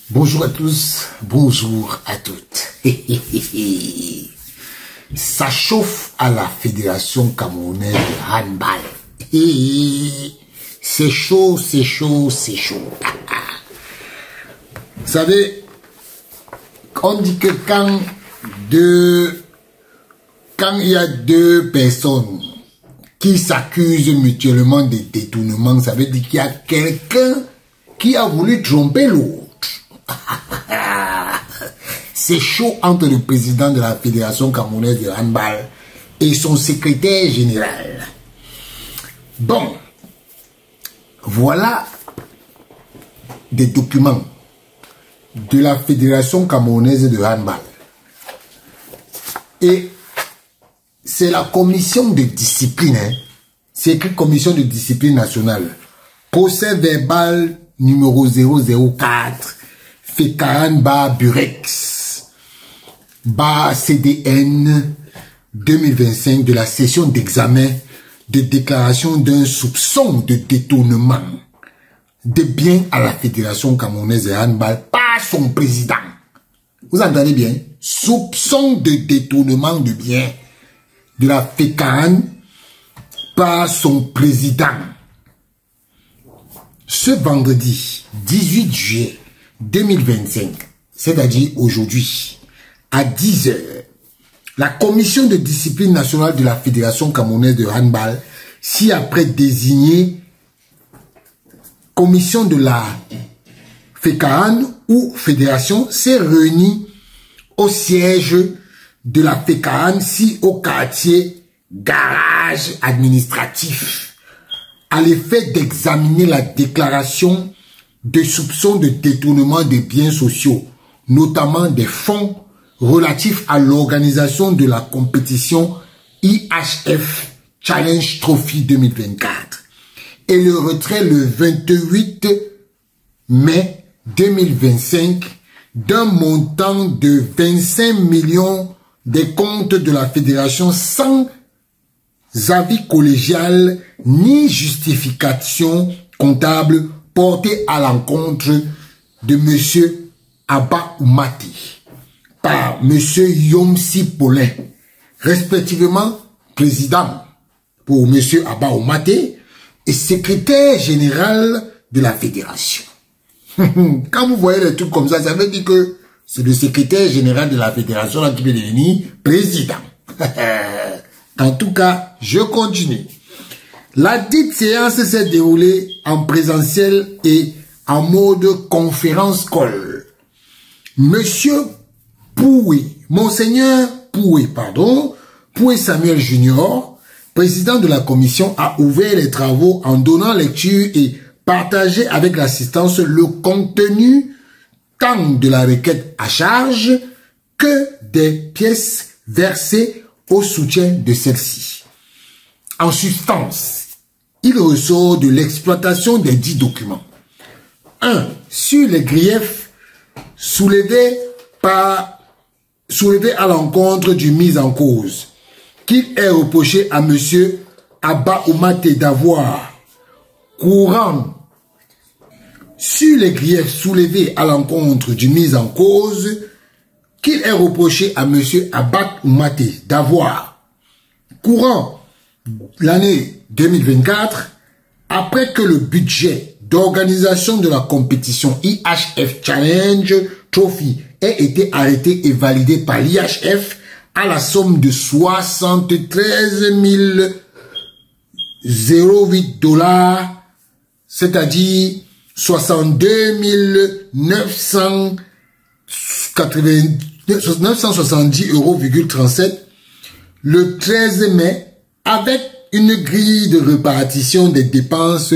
Bonjour à tous, bonjour à toutes. Ça chauffe à la Fédération camerounaise de handball. C'est chaud, c'est chaud, c'est chaud. Vous savez, on dit que quand il y a deux personnes qui s'accusent mutuellement de détournement, ça veut dire qu'il y a quelqu'un qui a voulu tromper l'autre. C'est chaud entre le président de la Fédération camerounaise de handball et son secrétaire général. Bon, voilà des documents de la Fédération camerounaise de handball. Et c'est la commission de discipline, hein. C'est écrit commission de discipline nationale. Procès verbal numéro 004, FECAN-Burex-CDN 2025 de la session d'examen de déclaration d'un soupçon de détournement de biens à la Fédération camerounaise de handball par son président. Vous entendez bien? Soupçon de détournement de biens de la FECAN par son président. Ce vendredi 18 juillet 2025, c'est-à-dire aujourd'hui, à 10 h, la commission de discipline nationale de la Fédération camerounaise de handball, si après désigné commission de la FECAN ou fédération, s'est réunie au siège de la FECAN, si au quartier garage administratif, à l'effet d'examiner la déclaration de soupçons de détournement des biens sociaux, notamment des fonds relatifs à l'organisation de la compétition IHF Challenge Trophy 2024 et le retrait le 28 mai 2025 d'un montant de 25 millions des comptes de la fédération sans avis collégial ni justification comptable porté à l'encontre de M. Abba Oumati par M. Yomsi Paulin, respectivement président pour M. Abba Oumati et secrétaire général de la fédération. Quand vous voyez les trucs comme ça veut dire que c'est le secrétaire général de la fédération qui peut devenir président. En tout cas, je continue. La dite séance s'est déroulée en présentiel et en mode conférence call. Monseigneur Poué Samuel Junior, président de la commission, a ouvert les travaux en donnant lecture et partagé avec l'assistance le contenu tant de la requête à charge que des pièces versées au soutien de celle-ci. En substance, il ressort de l'exploitation des 10 documents. 1. Sur les griefs soulevés à l'encontre du mis en cause, qu'il est reproché à M. Abba Oumati d'avoir courant. Sur les griefs soulevés à l'encontre du mis en cause, qu'il est reproché à M. Abba Oumati d'avoir courant l'année 2024, après que le budget d'organisation de la compétition IHF Challenge Trophy ait été arrêté et validé par l'IHF à la somme de 73 008 $, c'est-à-dire 62 970,37 €, le 13 mai, avec une grille de répartition des dépenses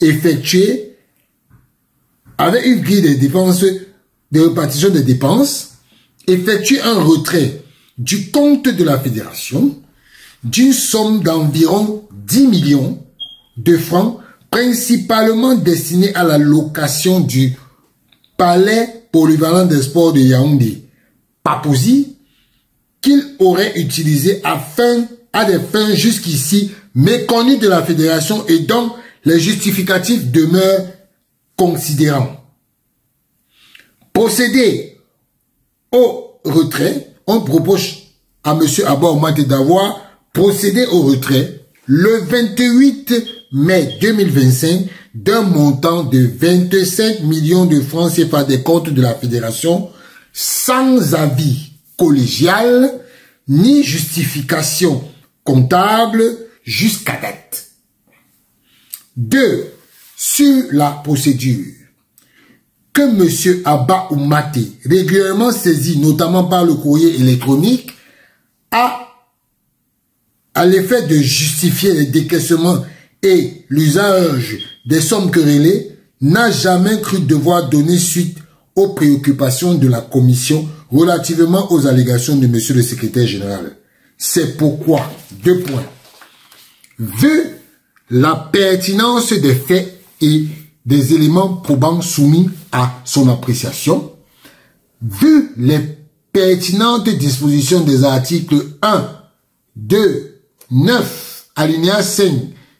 effectuée, effectue un retrait du compte de la fédération d'une somme d'environ 10 millions de francs, principalement destinée à la location du palais polyvalent des sports de Yaoundé, Papouzi, qu'il aurait utilisé à des fins jusqu'ici méconnues de la fédération et dont les justificatifs demeurent considérants. procéder au retrait. On propose à M. Abba Oumaté d'avoir procédé au retrait le 28 mai 2025 d'un montant de 25 millions de francs CFA des comptes de la Fédération sans avis collégial ni justification comptable jusqu'à date. 2. Sur la procédure. Que M. Abba Oumaté, régulièrement saisi notamment par le courrier électronique, a à l'effet de justifier les décaissements et l'usage des sommes querellées, n'a jamais cru devoir donner suite aux préoccupations de la commission relativement aux allégations de M. le secrétaire général. C'est pourquoi, 2 points. Vu la pertinence des faits et des éléments probants soumis à son appréciation, vu les pertinentes dispositions des articles 1, 2, 9, alinéa 5,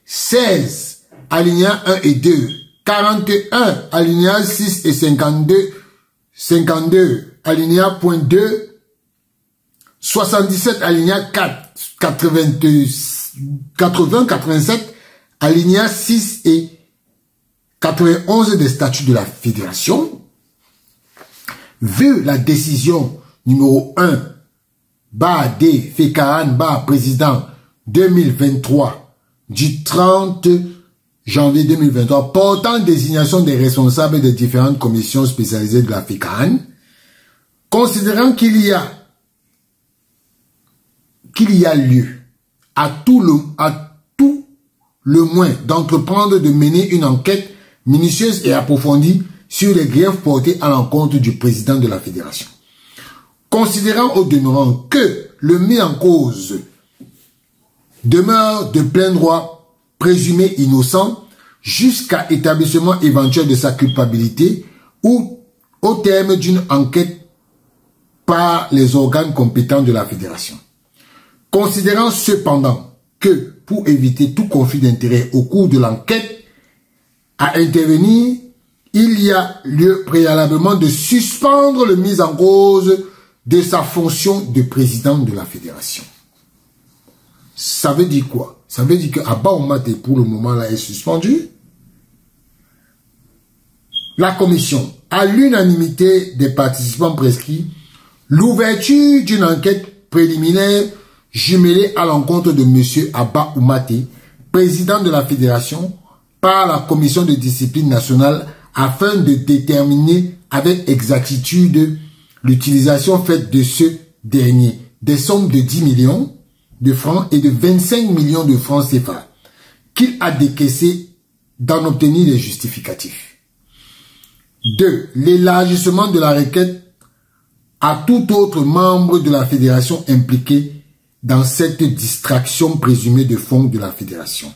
16, alinéa 1 et 2, 41, alinéa 6 et 52, alinéa point 2, 77, alinéa 4, 80, 87, alinéa 6 et 91 des statuts de la Fédération, vu la décision numéro 1, D, FECAAN, président 2023, du 30 janvier 2023, portant désignation des responsables des différentes commissions spécialisées de la FECAAN, considérant qu'il y a lieu à tout le moins d'entreprendre de mener une enquête minutieuse et approfondie sur les griefs portés à l'encontre du président de la Fédération. Considérant au demeurant que le mis en cause demeure de plein droit présumé innocent jusqu'à établissement éventuel de sa culpabilité ou au terme d'une enquête par les organes compétents de la Fédération. Considérant cependant que pour éviter tout conflit d'intérêts au cours de l'enquête à intervenir, il y a lieu préalablement de suspendre le mis en cause de sa fonction de président de la Fédération. Ça veut dire quoi? Ça veut dire que Abba Oumaté, pour le moment, là, est suspendu. La commission, à l'unanimité des participants prescrits, l'ouverture d'une enquête préliminaire jumelée à l'encontre de M. Abba Oumaté, président de la Fédération, par la commission de discipline nationale afin de déterminer avec exactitude l'utilisation faite de ce dernier des sommes de 10 millions de francs et de 25 millions de francs CFA qu'il a décaissé d'en obtenir les justificatifs. 2. L'élargissement de la requête à tout autre membre de la fédération impliqué dans cette distraction présumée de fonds de la fédération.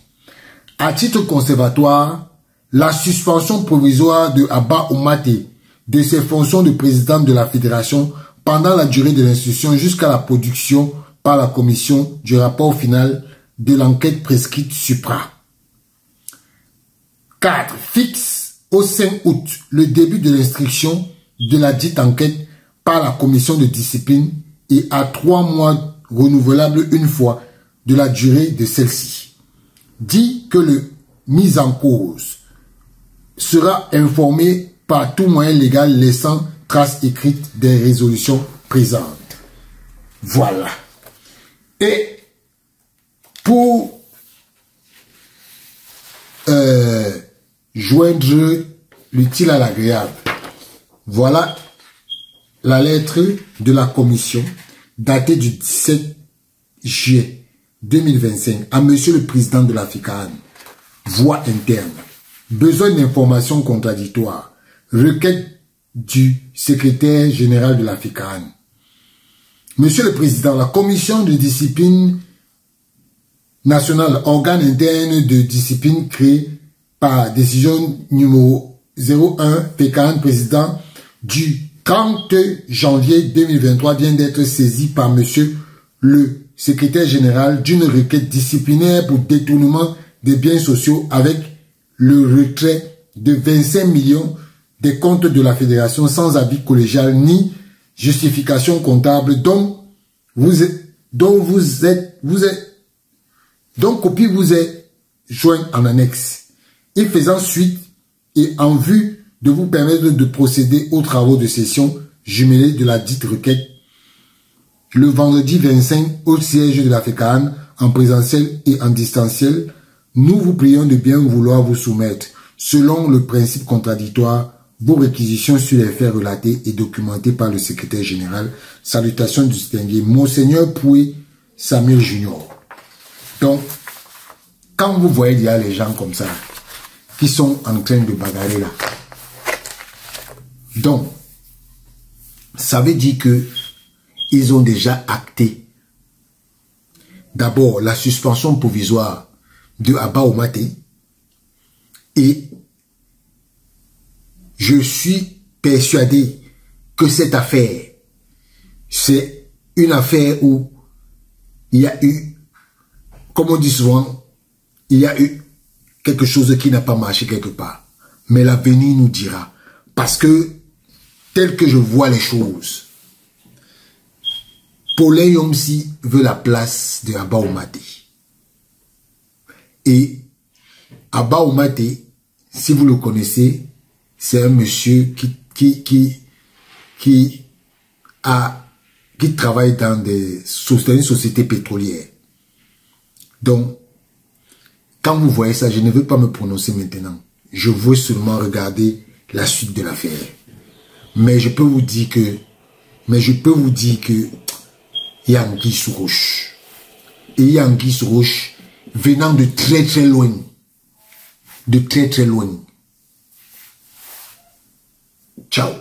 À titre conservatoire, la suspension provisoire de Abba Oumaté de ses fonctions de président de la fédération pendant la durée de l'instruction jusqu'à la production par la commission du rapport final de l'enquête prescrite supra. 4. Fixe au 5 août le début de l'instruction de la dite enquête par la commission de discipline et à 3 mois renouvelables une fois de la durée de celle-ci. Dit que le mis en cause sera informé par tout moyen légal laissant trace écrite des résolutions présentes. Voilà. Et pour joindre l'utile à l'agréable, voilà la lettre de la commission datée du 17 juillet 2025 à Monsieur le Président de la FECAAN. Voie interne. Besoin d'informations contradictoires. Requête du secrétaire général de la FECAAN. Monsieur le Président, la commission de discipline nationale, organe interne de discipline créé par décision numéro 01 FECAAN, président du 30 janvier 2023, vient d'être saisi par monsieur le secrétaire général d'une requête disciplinaire pour détournement des biens sociaux avec le retrait de 25 millions des comptes de la fédération sans avis collégial ni justification comptable dont copie vous est joint en annexe. Et faisant suite et en vue de vous permettre de procéder aux travaux de session jumelés de la dite requête le vendredi 25 au siège de la FECAAN en présentiel et en distanciel, nous vous prions de bien vouloir vous soumettre, selon le principe contradictoire, vos réquisitions sur les faits relatés et documentés par le secrétaire général. Salutations distinguées, Monseigneur Poué Samuel Junior. Donc, quand vous voyez il y a les gens comme ça, qui sont en train de bagarrer là, donc, ça veut dire que ils ont déjà acté d'abord la suspension provisoire de Abba Oumaté et je suis persuadé que cette affaire, c'est une affaire où il y a eu, comme on dit souvent, il y a eu quelque chose qui n'a pas marché quelque part. Mais l'avenir nous dira. Parce que, tel que je vois les choses, Paulin Yomsi veut la place de Abba Oumaté. Et Abba Oumaté, si vous le connaissez, c'est un monsieur qui travaille dans une société pétrolière. Donc, quand vous voyez ça, je ne veux pas me prononcer maintenant. Je veux seulement regarder la suite de l'affaire. Mais je peux vous dire que il y a Anguille sous roche. Et il y a Anguille sous roche venant de très très loin. De très très loin. Ciao.